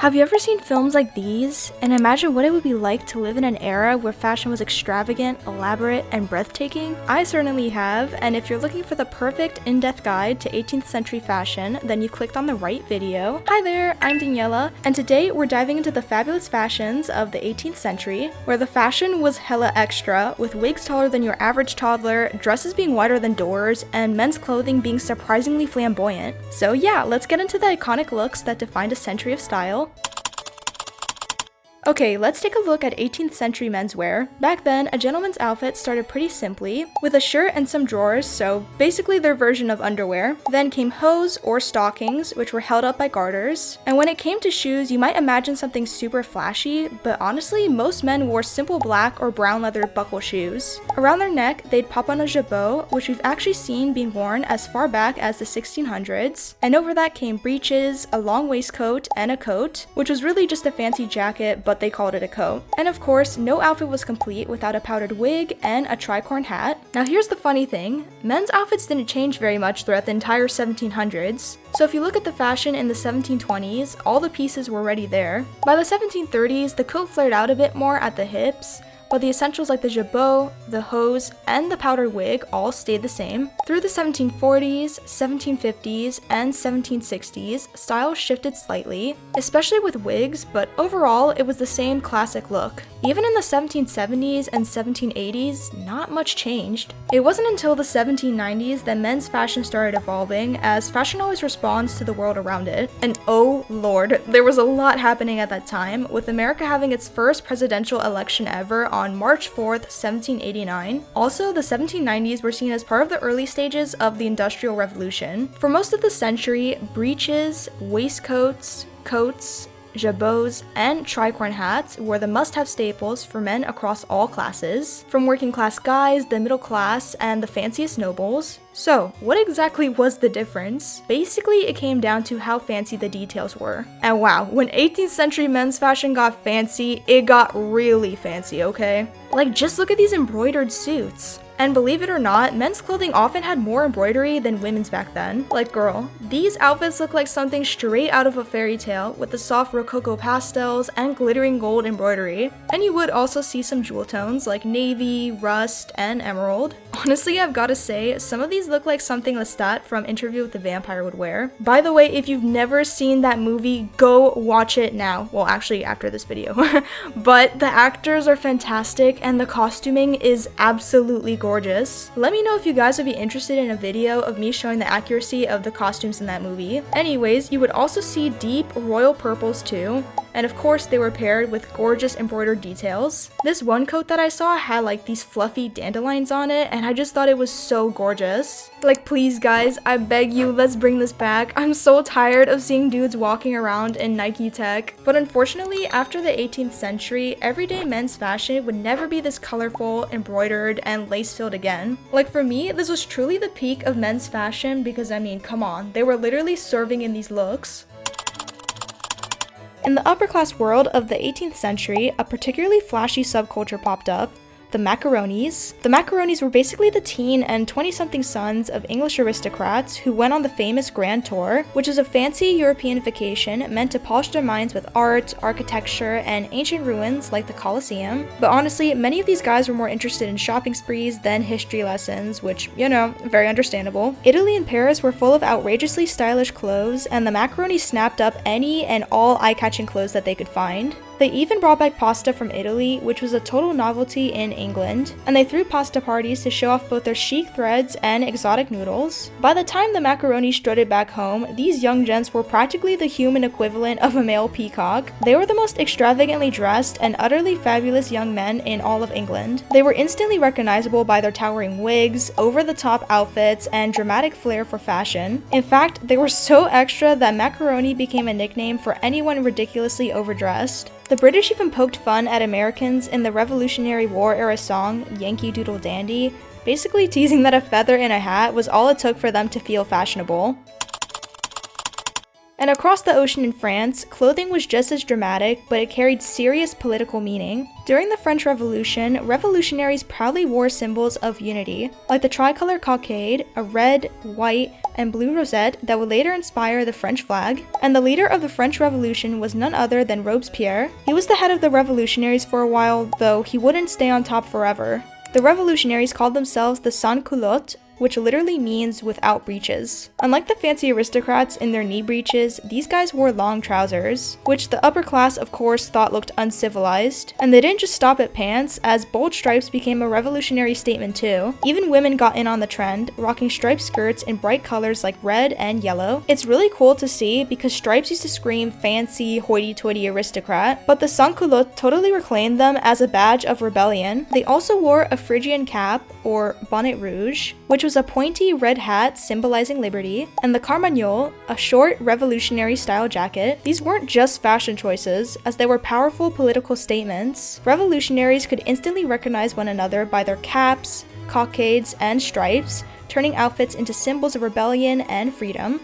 Have you ever seen films like these and imagine what it would be like to live in an era where fashion was extravagant, elaborate, and breathtaking? I certainly have, and if you're looking for the perfect in-depth guide to 18th century fashion, then you clicked on the right video. Hi there, I'm Daniela, and today we're diving into the fabulous fashions of the 18th century, where the fashion was hella extra, with wigs taller than your average toddler, dresses being wider than doors, and men's clothing being surprisingly flamboyant. So yeah, let's get into the iconic looks that defined a century of style. Okay, let's take a look at 18th century menswear. Back then, a gentleman's outfit started pretty simply, with a shirt and some drawers, so basically their version of underwear. Then came hose or stockings, which were held up by garters. And when it came to shoes, you might imagine something super flashy, but honestly, most men wore simple black or brown leather buckle shoes. Around their neck, they'd pop on a jabot, which we've actually seen being worn as far back as the 1600s. And over that came breeches, a long waistcoat, and a coat, which was really just a fancy jacket, but they called it a coat. And of course, no outfit was complete without a powdered wig and a tricorn hat. Now here's the funny thing, men's outfits didn't change very much throughout the entire 1700s. So if you look at the fashion in the 1720s, all the pieces were already there. By the 1730s, the coat flared out a bit more at the hips, but the essentials like the jabot, the hose, and the powdered wig all stayed the same. Through the 1740s, 1750s, and 1760s, styles shifted slightly, especially with wigs, but overall it was the same classic look. Even in the 1770s and 1780s, not much changed. It wasn't until the 1790s that men's fashion started evolving, as fashion always responds to the world around it. And oh lord, there was a lot happening at that time, with America having its first presidential election ever on March 4th, 1789. Also, the 1790s were seen as part of the early stages of the Industrial Revolution. For most of the century, breeches, waistcoats, coats, jabots, and tricorn hats were the must-have staples for men across all classes, from working class guys, the middle class, and the fanciest nobles. So, what exactly was the difference? Basically, it came down to how fancy the details were. And wow, when 18th century men's fashion got fancy, it got really fancy, okay? Like, just look at these embroidered suits. And believe it or not, men's clothing often had more embroidery than women's back then. Like girl, these outfits look like something straight out of a fairy tale with the soft Rococo pastels and glittering gold embroidery. And you would also see some jewel tones like navy, rust, and emerald. Honestly, I've gotta say, some of these look like something Lestat from Interview with the Vampire would wear. By the way, if you've never seen that movie, go watch it now. Well, actually after this video. But the actors are fantastic and the costuming is absolutely gorgeous. Let me know if you guys would be interested in a video of me showing the accuracy of the costumes in that movie. Anyways, you would also see deep royal purples too. And of course, they were paired with gorgeous embroidered details. This one coat that I saw had like these fluffy dandelions on it, and I just thought it was so gorgeous. Like, please guys, I beg you, let's bring this back. I'm so tired of seeing dudes walking around in Nike tech. But unfortunately, after the 18th century, everyday men's fashion would never be this colorful, embroidered, and lace-filled again. Like for me, this was truly the peak of men's fashion because I mean, come on, they were literally serving in these looks. In the upper-class world of the 18th century, a particularly flashy subculture popped up, the Macaronis. The Macaronis were basically the teen and 20-something sons of English aristocrats who went on the famous Grand Tour, which is a fancy European vacation meant to polish their minds with art, architecture, and ancient ruins like the Colosseum. But honestly, many of these guys were more interested in shopping sprees than history lessons, which, you know, very understandable. Italy and Paris were full of outrageously stylish clothes, and the Macaronis snapped up any and all eye-catching clothes that they could find. They even brought back pasta from Italy, which was a total novelty in England, and they threw pasta parties to show off both their chic threads and exotic noodles. By the time the macaroni strutted back home, these young gents were practically the human equivalent of a male peacock. They were the most extravagantly dressed and utterly fabulous young men in all of England. They were instantly recognizable by their towering wigs, over-the-top outfits, and dramatic flair for fashion. In fact, they were so extra that macaroni became a nickname for anyone ridiculously overdressed. The British even poked fun at Americans in the Revolutionary War era song, Yankee Doodle Dandy, basically teasing that a feather in a hat was all it took for them to feel fashionable. And across the ocean in France, clothing was just as dramatic, but it carried serious political meaning. During the French Revolution, revolutionaries proudly wore symbols of unity, like the tricolor cockade, a red, white, and blue rosette that would later inspire the French flag. And the leader of the French Revolution was none other than Robespierre. He was the head of the revolutionaries for a while, though he wouldn't stay on top forever. The revolutionaries called themselves the sans-culottes, which literally means without breeches. Unlike the fancy aristocrats in their knee breeches, these guys wore long trousers, which the upper class of course thought looked uncivilized. And they didn't just stop at pants, as bold stripes became a revolutionary statement too. Even women got in on the trend, rocking striped skirts in bright colors like red and yellow. It's really cool to see because stripes used to scream fancy, hoity-toity aristocrat, but the sans-culottes totally reclaimed them as a badge of rebellion. They also wore a Phrygian cap, or bonnet rouge, which was a pointy red hat symbolizing liberty, and the carmagnole, a short revolutionary style jacket. These weren't just fashion choices, as they were powerful political statements. Revolutionaries could instantly recognize one another by their caps, cockades, and stripes, turning outfits into symbols of rebellion and freedom.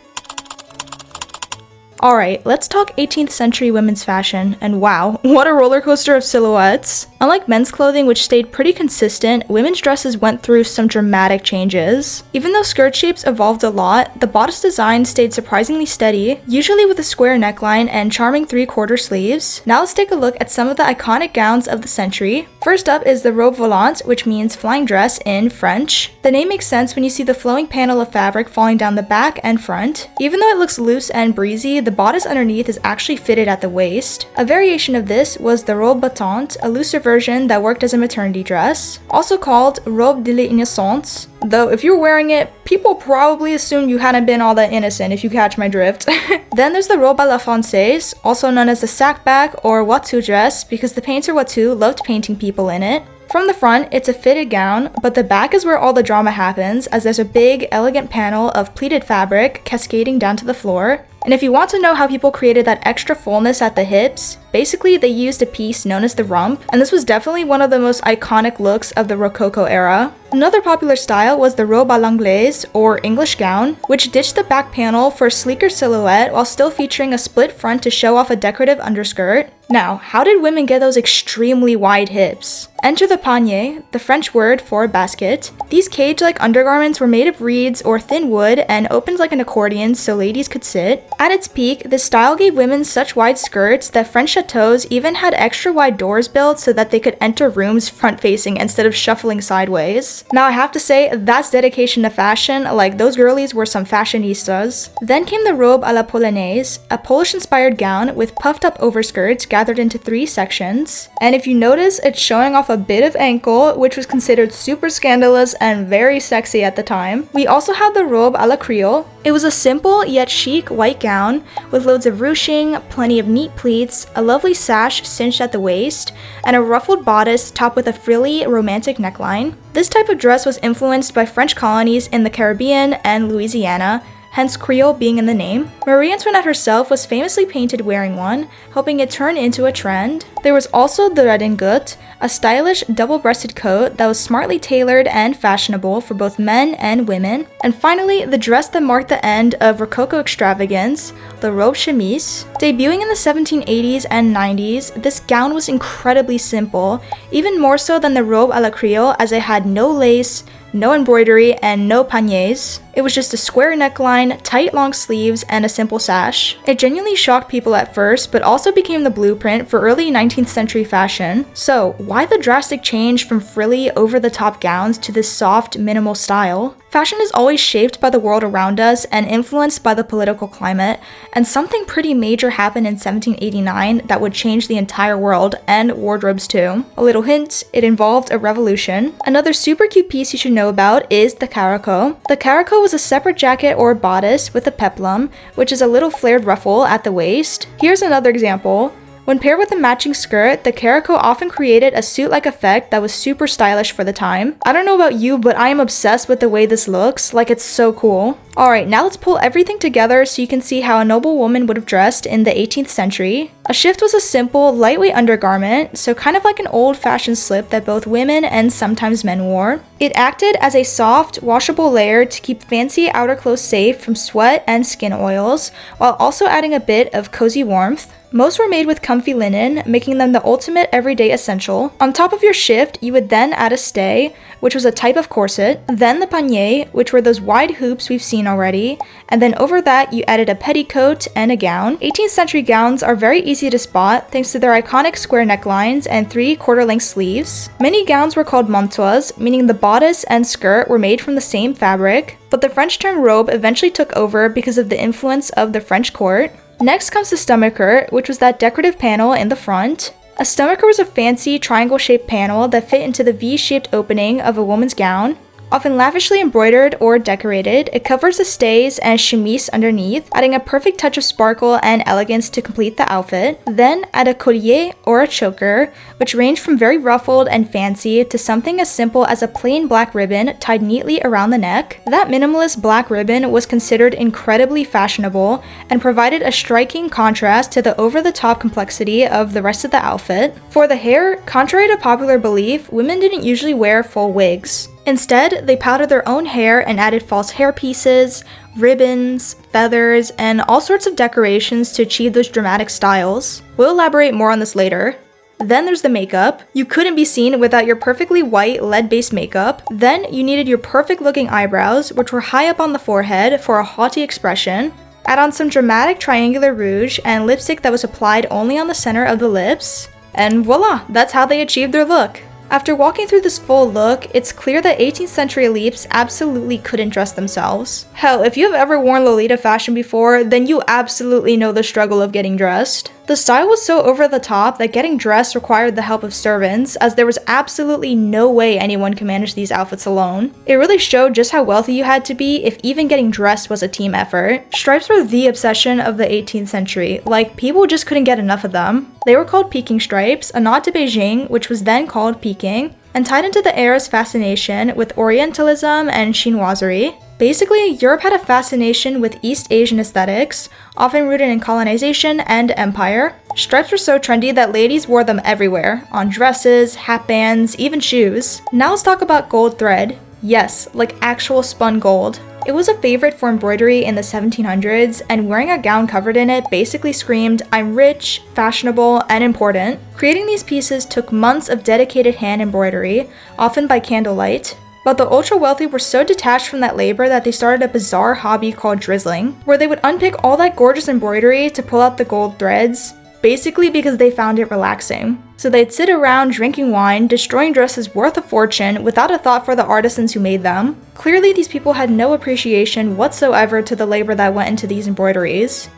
Alright, let's talk 18th century women's fashion, and wow, what a roller coaster of silhouettes. Unlike men's clothing, which stayed pretty consistent, women's dresses went through some dramatic changes. Even though skirt shapes evolved a lot, the bodice design stayed surprisingly steady, usually with a square neckline and charming 3/4 sleeves. Now let's take a look at some of the iconic gowns of the century. First up is the robe volante, which means flying dress in French. The name makes sense when you see the flowing panel of fabric falling down the back and front. Even though it looks loose and breezy, the bodice underneath is actually fitted at the waist. A variation of this was the robe battante, a looser version that worked as a maternity dress, also called robe de l'innocence, though if you're wearing it, people probably assume you hadn't been all that innocent, if you catch my drift. Then there's the robe à la française, also known as the sack back or Watteau dress, because the painter Watteau loved painting people in it. From the front, it's a fitted gown, but the back is where all the drama happens, as there's a big, elegant panel of pleated fabric cascading down to the floor. And if you want to know how people created that extra fullness at the hips, basically they used a piece known as the rump, and this was definitely one of the most iconic looks of the Rococo era. Another popular style was the robe à l'anglaise, or English gown, which ditched the back panel for a sleeker silhouette while still featuring a split front to show off a decorative underskirt. Now, how did women get those extremely wide hips? Enter the panier, the French word for basket. These cage-like undergarments were made of reeds or thin wood and opened like an accordion so ladies could sit. At its peak, this style gave women such wide skirts that French chateaux even had extra wide doors built so that they could enter rooms front-facing instead of shuffling sideways. Now I have to say, that's dedication to fashion, like those girlies were some fashionistas. Then came the robe à la polonaise, a Polish-inspired gown with puffed-up overskirts gathered into 3 sections. And if you notice, it's showing off a bit of ankle, which was considered super scandalous and very sexy at the time. We also had the robe à la Creole. It was a simple yet chic white gown with loads of ruching, plenty of neat pleats, a lovely sash cinched at the waist, and a ruffled bodice topped with a frilly, romantic neckline. This type of dress was influenced by French colonies in the Caribbean and Louisiana, hence Creole being in the name. Marie Antoinette herself was famously painted wearing one, helping it turn into a trend. There was also the redingote, a stylish double-breasted coat that was smartly tailored and fashionable for both men and women. And finally, the dress that marked the end of Rococo extravagance, the robe chemise. Debuting in the 1780s and 90s, this gown was incredibly simple, even more so than the robe à la Creole, as it had no lace, no embroidery, and no paniers. It was just a square neckline, tight long sleeves, and a simple sash. It genuinely shocked people at first, but also became the blueprint for early 19th century fashion. So, why the drastic change from frilly, over-the-top gowns to this soft, minimal style? Fashion is always shaped by the world around us and influenced by the political climate, and something pretty major happened in 1789 that would change the entire world, and wardrobes too. A little hint, it involved a revolution. Another super cute piece you should know about is the caraco. The caraco was a separate jacket or bodice with a peplum, which is a little flared ruffle at the waist. Here's another example. When paired with a matching skirt, the caraco often created a suit-like effect that was super stylish for the time. I don't know about you, but I am obsessed with the way this looks, like it's so cool. Alright, now let's pull everything together so you can see how a noble woman would have dressed in the 18th century. A shift was a simple, lightweight undergarment, so kind of like an old-fashioned slip that both women and sometimes men wore. It acted as a soft, washable layer to keep fancy outer clothes safe from sweat and skin oils, while also adding a bit of cozy warmth. Most were made with comfy linen, making them the ultimate everyday essential. On top of your shift, you would then add a stay, which was a type of corset, then the panier, which were those wide hoops we've seen already, and then over that you added a petticoat and a gown. 18th century gowns are very easy to spot thanks to their iconic square necklines and 3 quarter-length sleeves. Many gowns were called mantois, meaning the bodice and skirt were made from the same fabric, but the French term robe eventually took over because of the influence of the French court. Next comes the stomacher, which was that decorative panel in the front. A stomacher was a fancy triangle-shaped panel that fit into the V-shaped opening of a woman's gown. Often lavishly embroidered or decorated, it covers the stays and chemise underneath, adding a perfect touch of sparkle and elegance to complete the outfit. Then add a collier or a choker, which ranged from very ruffled and fancy to something as simple as a plain black ribbon tied neatly around the neck. That minimalist black ribbon was considered incredibly fashionable and provided a striking contrast to the over-the-top complexity of the rest of the outfit. For the hair, contrary to popular belief, women didn't usually wear full wigs. Instead, they powdered their own hair and added false hair pieces, ribbons, feathers, and all sorts of decorations to achieve those dramatic styles. We'll elaborate more on this later. Then there's the makeup. You couldn't be seen without your perfectly white lead-based makeup. Then you needed your perfect looking eyebrows, which were high up on the forehead for a haughty expression. Add on some dramatic triangular rouge and lipstick that was applied only on the center of the lips. And voila, that's how they achieved their look. After walking through this full look, it's clear that 18th century elites absolutely couldn't dress themselves. Hell, if you have ever worn Lolita fashion before, then you absolutely know the struggle of getting dressed. The style was so over the top that getting dressed required the help of servants, as there was absolutely no way anyone could manage these outfits alone. It really showed just how wealthy you had to be if even getting dressed was a team effort. Stripes were the obsession of the 18th century, like people just couldn't get enough of them. They were called Peking stripes, a nod to Beijing, which was then called Peking, and tied into the era's fascination with Orientalism and chinoiserie. Basically, Europe had a fascination with East Asian aesthetics, often rooted in colonization and empire. Stripes were so trendy that ladies wore them everywhere, on dresses, hat bands, even shoes. Now let's talk about gold thread. Yes, like actual spun gold. It was a favorite for embroidery in the 1700s, and wearing a gown covered in it basically screamed, "I'm rich, fashionable, and important." Creating these pieces took months of dedicated hand embroidery, often by candlelight. But the ultra-wealthy were so detached from that labor that they started a bizarre hobby called drizzling, where they would unpick all that gorgeous embroidery to pull out the gold threads, basically because they found it relaxing. So they'd sit around drinking wine, destroying dresses worth a fortune without a thought for the artisans who made them. Clearly, these people had no appreciation whatsoever to the labor that went into these embroideries.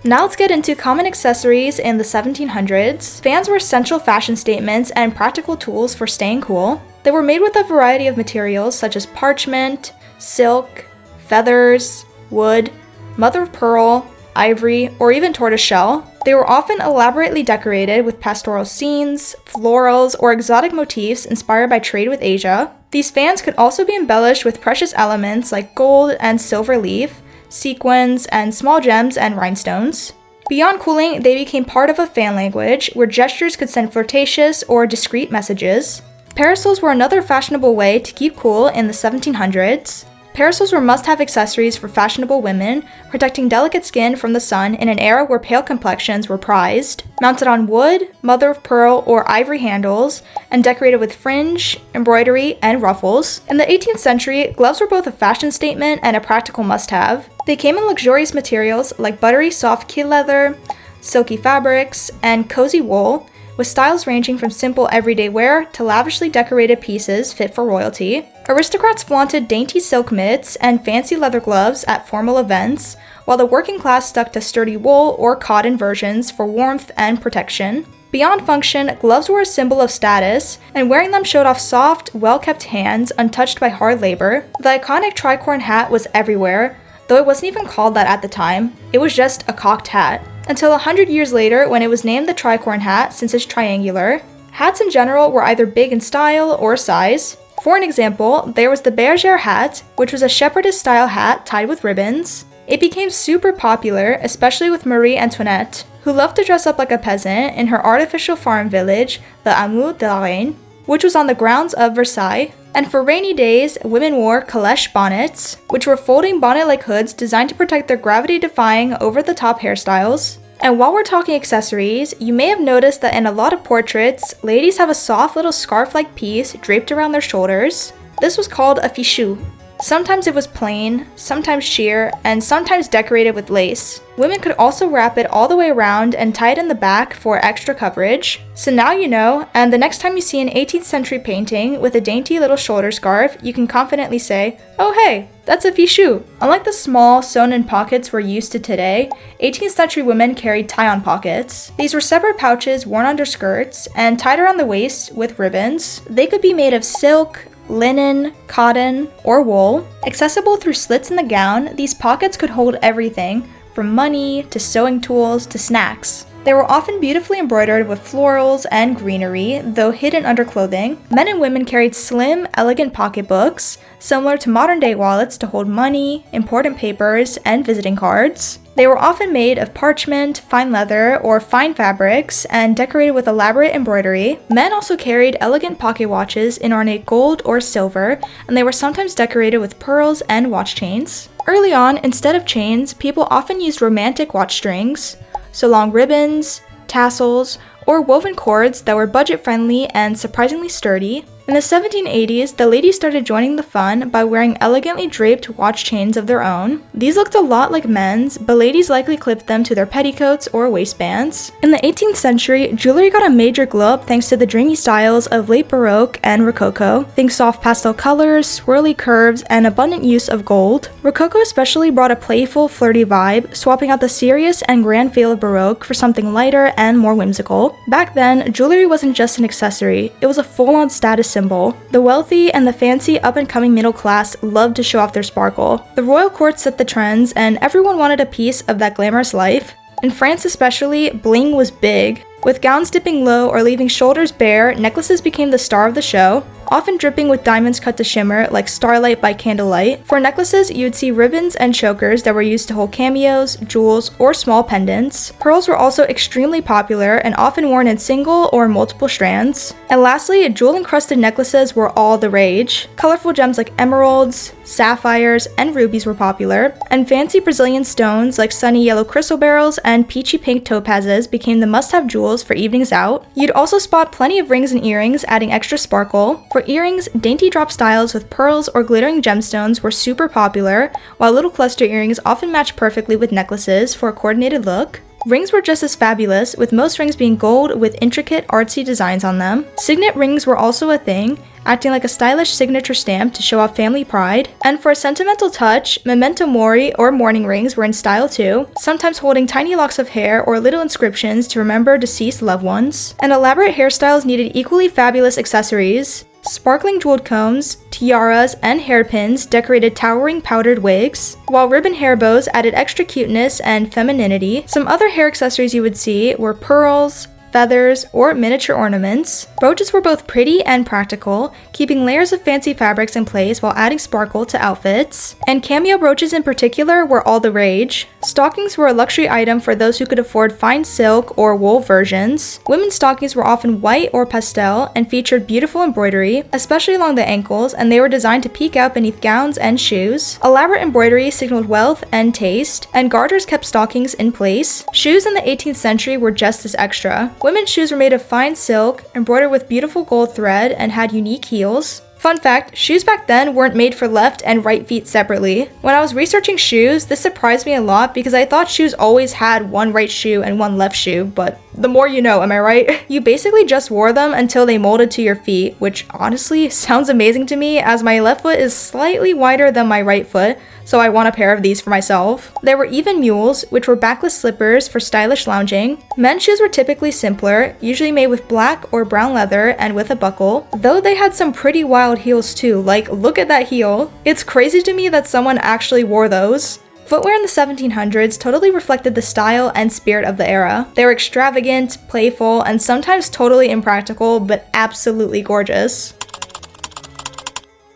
Now let's get into common accessories in the 1700s. Fans were essential fashion statements and practical tools for staying cool. They were made with a variety of materials such as parchment, silk, feathers, wood, mother of pearl, ivory, or even tortoiseshell. They were often elaborately decorated with pastoral scenes, florals, or exotic motifs inspired by trade with Asia. These fans could also be embellished with precious elements like gold and silver leaf, sequins, and small gems and rhinestones. Beyond cooling, they became part of a fan language, where gestures could send flirtatious or discreet messages. Parasols were another fashionable way to keep cool in the 1700s. Parasols were must-have accessories for fashionable women, protecting delicate skin from the sun in an era where pale complexions were prized. Mounted on wood, mother of pearl, or ivory handles, and decorated with fringe, embroidery, and ruffles. In the 18th century, gloves were both a fashion statement and a practical must-have. They came in luxurious materials like buttery soft kid leather, silky fabrics, and cozy wool, with styles ranging from simple everyday wear to lavishly decorated pieces fit for royalty. Aristocrats flaunted dainty silk mitts and fancy leather gloves at formal events, while the working class stuck to sturdy wool or cotton versions for warmth and protection. Beyond function, gloves were a symbol of status, and wearing them showed off soft, well-kept hands untouched by hard labor. The iconic tricorn hat was everywhere, though it wasn't even called that at the time. It was just a cocked hat. Until 100 years later, when it was named the tricorn hat since it's triangular. Hats in general were either big in style or size. For an example, there was the bergère hat, which was a shepherdess-style hat tied with ribbons. It became super popular, especially with Marie Antoinette, who loved to dress up like a peasant in her artificial farm village, the Hameau de la Reine, which was on the grounds of Versailles. And for rainy days, women wore caleche bonnets, which were folding bonnet-like hoods designed to protect their gravity-defying over-the-top hairstyles. And while we're talking accessories, you may have noticed that in a lot of portraits, ladies have a soft little scarf-like piece draped around their shoulders. This was called a fichu. Sometimes it was plain, sometimes sheer, and sometimes decorated with lace. Women could also wrap it all the way around and tie it in the back for extra coverage. So now you know, and the next time you see an 18th century painting with a dainty little shoulder scarf, you can confidently say, "Oh hey, that's a fichu." Unlike the small, sewn-in pockets we're used to today, 18th century women carried tie-on pockets. These were separate pouches worn under skirts and tied around the waist with ribbons. They could be made of silk, linen, cotton, or wool. Accessible through slits in the gown, these pockets could hold everything from money to sewing tools to snacks. They were often beautifully embroidered with florals and greenery, though hidden under clothing. Men and women carried slim, elegant pocketbooks, similar to modern-day wallets to hold money, important papers, and visiting cards. They were often made of parchment, fine leather, or fine fabrics, and decorated with elaborate embroidery. Men also carried elegant pocket watches in ornate gold or silver, and they were sometimes decorated with pearls and watch chains. Early on, instead of chains, people often used romantic watch strings, so long ribbons, tassels, or woven cords that were budget-friendly and surprisingly sturdy. In the 1780s, the ladies started joining the fun by wearing elegantly draped watch chains of their own. These looked a lot like men's, but ladies likely clipped them to their petticoats or waistbands. In the 18th century, jewelry got a major glow up thanks to the dreamy styles of late Baroque and Rococo. Think soft pastel colors, swirly curves, and abundant use of gold. Rococo especially brought a playful, flirty vibe, swapping out the serious and grand feel of Baroque for something lighter and more whimsical. Back then, jewelry wasn't just an accessory, it was a full-on status symbol. The wealthy and the fancy up-and-coming middle class loved to show off their sparkle. The royal court set the trends, and everyone wanted a piece of that glamorous life. In France especially, bling was big. With gowns dipping low or leaving shoulders bare, necklaces became the star of the show, often dripping with diamonds cut to shimmer like starlight by candlelight. For necklaces, you'd see ribbons and chokers that were used to hold cameos, jewels, or small pendants. Pearls were also extremely popular and often worn in single or multiple strands. And lastly, jewel-encrusted necklaces were all the rage. Colorful gems like emeralds, sapphires, and rubies were popular, and fancy Brazilian stones like sunny yellow crystal beryls and peachy pink topazes became the must-have jewels for evenings out. You'd also spot plenty of rings and earrings, adding extra sparkle. For earrings, dainty drop styles with pearls or glittering gemstones were super popular, while little cluster earrings often matched perfectly with necklaces for a coordinated look. Rings were just as fabulous, with most rings being gold with intricate, artsy designs on them. Signet rings were also a thing, acting like a stylish signature stamp to show off family pride. And for a sentimental touch, memento mori or mourning rings were in style too, sometimes holding tiny locks of hair or little inscriptions to remember deceased loved ones. And elaborate hairstyles needed equally fabulous accessories. Sparkling jeweled combs, tiaras, and hairpins decorated towering powdered wigs, while ribbon hair bows added extra cuteness and femininity. Some other hair accessories you would see were pearls, feathers, or miniature ornaments. Brooches were both pretty and practical, keeping layers of fancy fabrics in place while adding sparkle to outfits. And cameo brooches in particular were all the rage. Stockings were a luxury item for those who could afford fine silk or wool versions. Women's stockings were often white or pastel and featured beautiful embroidery, especially along the ankles, and they were designed to peek out beneath gowns and shoes. Elaborate embroidery signaled wealth and taste, and garters kept stockings in place. Shoes in the 18th century were just as extra. Women's shoes were made of fine silk, embroidered with beautiful gold thread, and had unique heels. Fun fact, shoes back then weren't made for left and right feet separately. When I was researching shoes, this surprised me a lot because I thought shoes always had one right shoe and one left shoe, but the more you know, am I right? You basically just wore them until they molded to your feet, which honestly sounds amazing to me as my left foot is slightly wider than my right foot, so I want a pair of these for myself. There were even mules, which were backless slippers for stylish lounging. Men's shoes were typically simpler, usually made with black or brown leather and with a buckle, though they had some pretty wild heels too, like look at that heel. It's crazy to me that someone actually wore those. Footwear in the 1700s totally reflected the style and spirit of the era. They were extravagant, playful, and sometimes totally impractical, but absolutely gorgeous.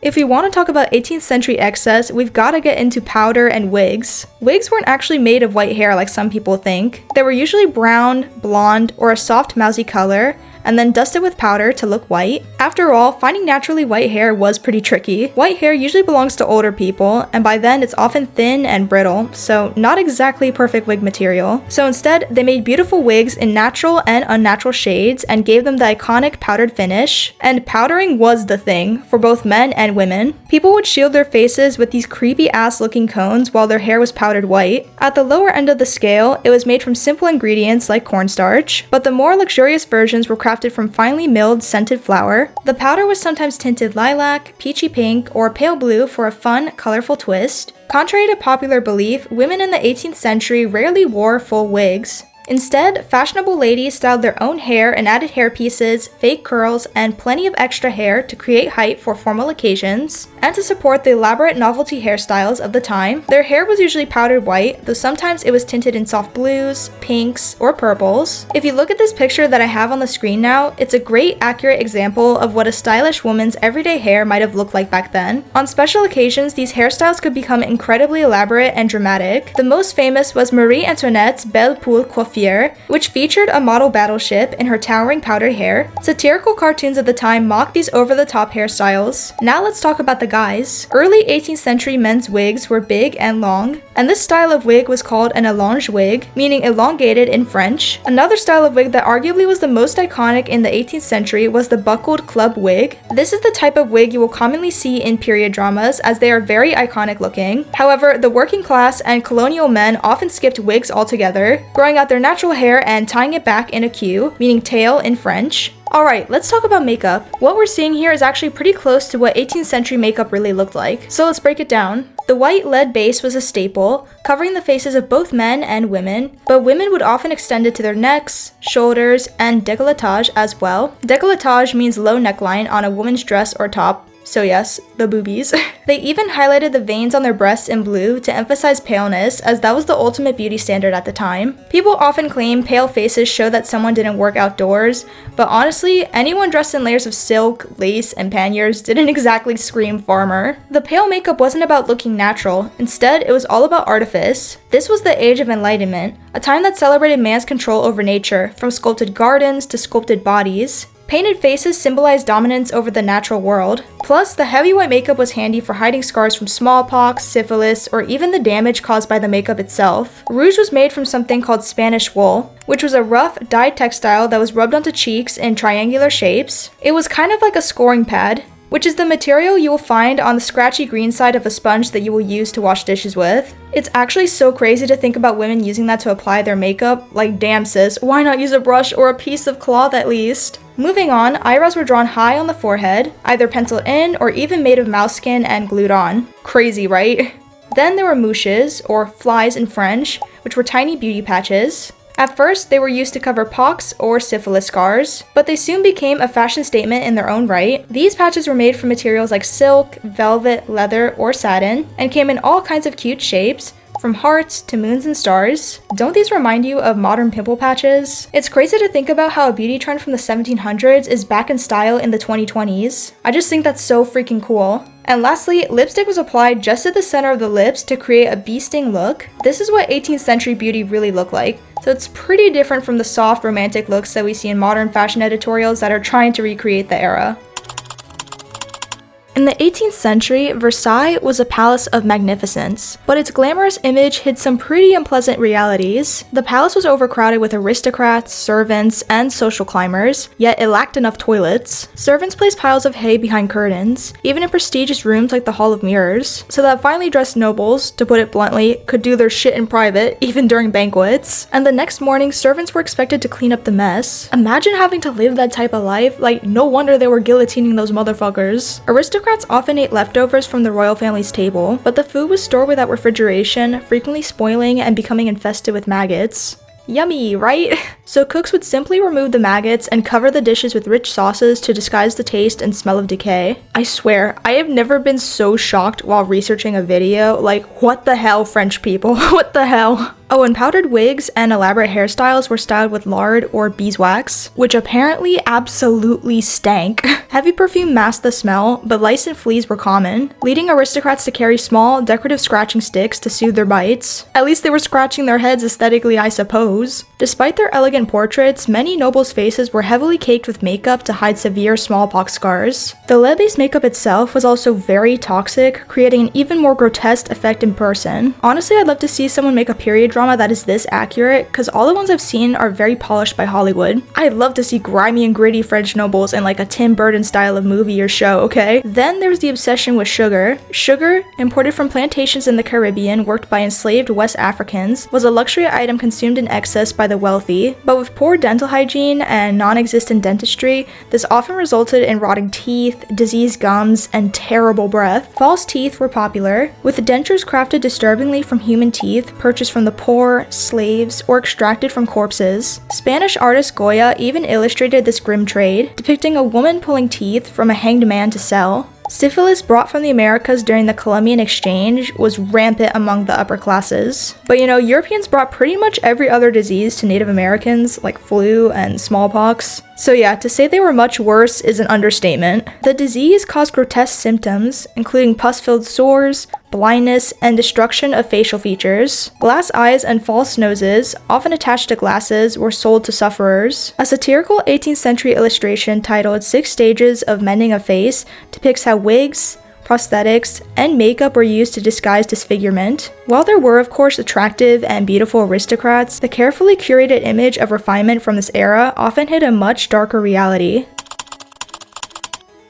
If we want to talk about 18th century excess, we've got to get into powder and wigs. Wigs weren't actually made of white hair like some people think. They were usually brown, blonde, or a soft mousy color, and then dusted with powder to look white. After all, finding naturally white hair was pretty tricky. White hair usually belongs to older people, and by then it's often thin and brittle, so not exactly perfect wig material. So instead, they made beautiful wigs in natural and unnatural shades and gave them the iconic powdered finish. And powdering was the thing for both men and women. People would shield their faces with these creepy ass looking cones while their hair was powdered white. At the lower end of the scale, it was made from simple ingredients like cornstarch, but the more luxurious versions were crafted from finely milled scented flour. The powder was sometimes tinted lilac, peachy pink, or pale blue for a fun, colorful twist. Contrary to popular belief, women in the 18th century rarely wore full wigs. Instead, fashionable ladies styled their own hair and added hair pieces, fake curls, and plenty of extra hair to create height for formal occasions, and to support the elaborate novelty hairstyles of the time. Their hair was usually powdered white, though sometimes it was tinted in soft blues, pinks, or purples. If you look at this picture that I have on the screen now, it's a great, accurate example of what a stylish woman's everyday hair might have looked like back then. On special occasions, these hairstyles could become incredibly elaborate and dramatic. The most famous was Marie Antoinette's Belle Poule coiffure, which featured a model battleship in her towering powdered hair. Satirical cartoons of the time mocked these over-the-top hairstyles. Now let's talk about the guys. Early 18th century men's wigs were big and long, and this style of wig was called an allonge wig, meaning elongated in French. Another style of wig that arguably was the most iconic in the 18th century was the buckled club wig. This is the type of wig you will commonly see in period dramas, as they are very iconic looking. However, the working class and colonial men often skipped wigs altogether, growing out their natural hair and tying it back in a queue, meaning tail in French. Alright, let's talk about makeup. What we're seeing here is actually pretty close to what 18th century makeup really looked like, so let's break it down. The white lead base was a staple, covering the faces of both men and women, but women would often extend it to their necks, shoulders, and décolletage as well. Décolletage means low neckline on a woman's dress or top. So yes, the boobies. They even highlighted the veins on their breasts in blue to emphasize paleness, as that was the ultimate beauty standard at the time. People often claim pale faces show that someone didn't work outdoors, but honestly, anyone dressed in layers of silk, lace, and panniers didn't exactly scream farmer. The pale makeup wasn't about looking natural. Instead, it was all about artifice. This was the Age of Enlightenment, a time that celebrated man's control over nature, from sculpted gardens to sculpted bodies. Painted faces symbolized dominance over the natural world. Plus, the heavy white makeup was handy for hiding scars from smallpox, syphilis, or even the damage caused by the makeup itself. Rouge was made from something called Spanish wool, which was a rough, dyed textile that was rubbed onto cheeks in triangular shapes. It was kind of like a scoring pad, which is the material you will find on the scratchy green side of a sponge that you will use to wash dishes with. It's actually so crazy to think about women using that to apply their makeup. Like, damn sis, why not use a brush or a piece of cloth at least? Moving on, eyebrows were drawn high on the forehead, either penciled in or even made of mouse skin and glued on. Crazy, right? Then there were mouches, or flies in French, which were tiny beauty patches. At first, they were used to cover pox or syphilis scars, but they soon became a fashion statement in their own right. These patches were made from materials like silk, velvet, leather, or satin, and came in all kinds of cute shapes, from hearts to moons and stars. Don't these remind you of modern pimple patches? It's crazy to think about how a beauty trend from the 1700s is back in style in the 2020s. I just think that's so freaking cool. And lastly, lipstick was applied just at the center of the lips to create a bee-sting look. This is what 18th century beauty really looked like, so it's pretty different from the soft, romantic looks that we see in modern fashion editorials that are trying to recreate the era. In the 18th century, Versailles was a palace of magnificence, but its glamorous image hid some pretty unpleasant realities. The palace was overcrowded with aristocrats, servants, and social climbers, yet it lacked enough toilets. Servants placed piles of hay behind curtains, even in prestigious rooms like the Hall of Mirrors, so that finely dressed nobles, to put it bluntly, could do their shit in private, even during banquets. And the next morning, servants were expected to clean up the mess. Imagine having to live that type of life. Like, no wonder they were guillotining those motherfuckers. Aristocrats often ate leftovers from the royal family's table, but the food was stored without refrigeration, frequently spoiling and becoming infested with maggots. Yummy, right? So cooks would simply remove the maggots and cover the dishes with rich sauces to disguise the taste and smell of decay. I swear, I have never been so shocked while researching a video. Like, what the hell, French people? What the hell? Oh, and powdered wigs and elaborate hairstyles were styled with lard or beeswax, which apparently absolutely stank. Heavy perfume masked the smell, but lice and fleas were common, leading aristocrats to carry small, decorative scratching sticks to soothe their bites. At least they were scratching their heads aesthetically, I suppose. Despite their elegant portraits, many nobles' faces were heavily caked with makeup to hide severe smallpox scars. The lead-based makeup itself was also very toxic, creating an even more grotesque effect in person. Honestly, I'd love to see someone make a period drama that is this accurate, because all the ones I've seen are very polished by Hollywood. I'd love to see grimy and gritty French nobles in like a Tim Burton style of movie or show, okay? Then there's the obsession with sugar. Sugar, imported from plantations in the Caribbean worked by enslaved West Africans, was a luxury item consumed in excess by the wealthy, but with poor dental hygiene and non-existent dentistry, this often resulted in rotting teeth, diseased gums, and terrible breath. False teeth were popular, with dentures crafted disturbingly from human teeth purchased from the poor, slaves, or extracted from corpses. Spanish artist Goya even illustrated this grim trade, depicting a woman pulling teeth from a hanged man to sell. Syphilis, brought from the Americas during the Columbian Exchange, was rampant among the upper classes. But Europeans brought pretty much every other disease to Native Americans, like flu and smallpox. So yeah, to say they were much worse is an understatement. The disease caused grotesque symptoms, including pus-filled sores, blindness, and destruction of facial features. Glass eyes and false noses, often attached to glasses, were sold to sufferers. A satirical 18th century illustration titled 6 Stages of Mending a Face depicts how wigs, prosthetics, and makeup were used to disguise disfigurement. While there were, of course, attractive and beautiful aristocrats, the carefully curated image of refinement from this era often hid a much darker reality.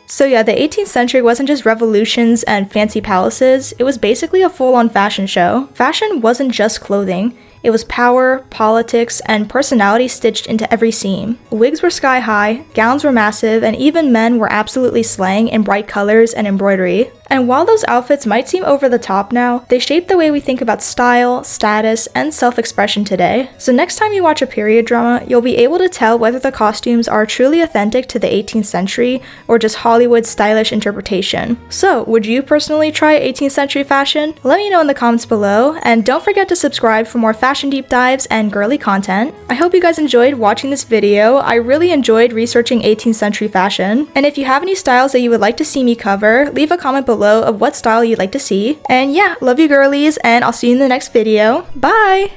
So yeah, the 18th century wasn't just revolutions and fancy palaces, it was basically a full-on fashion show. Fashion wasn't just clothing. It was power, politics, and personality stitched into every seam. Wigs were sky high, gowns were massive, and even men were absolutely slaying in bright colors and embroidery. And while those outfits might seem over the top now, they shape the way we think about style, status, and self-expression today. So next time you watch a period drama, you'll be able to tell whether the costumes are truly authentic to the 18th century or just Hollywood's stylish interpretation. So, would you personally try 18th century fashion? Let me know in the comments below, and don't forget to subscribe for more fashion deep dives and girly content. I hope you guys enjoyed watching this video. I really enjoyed researching 18th century fashion. And if you have any styles that you would like to see me cover, leave a comment below of what style you'd like to see. And yeah, love you girlies, and I'll see you in the next video. Bye!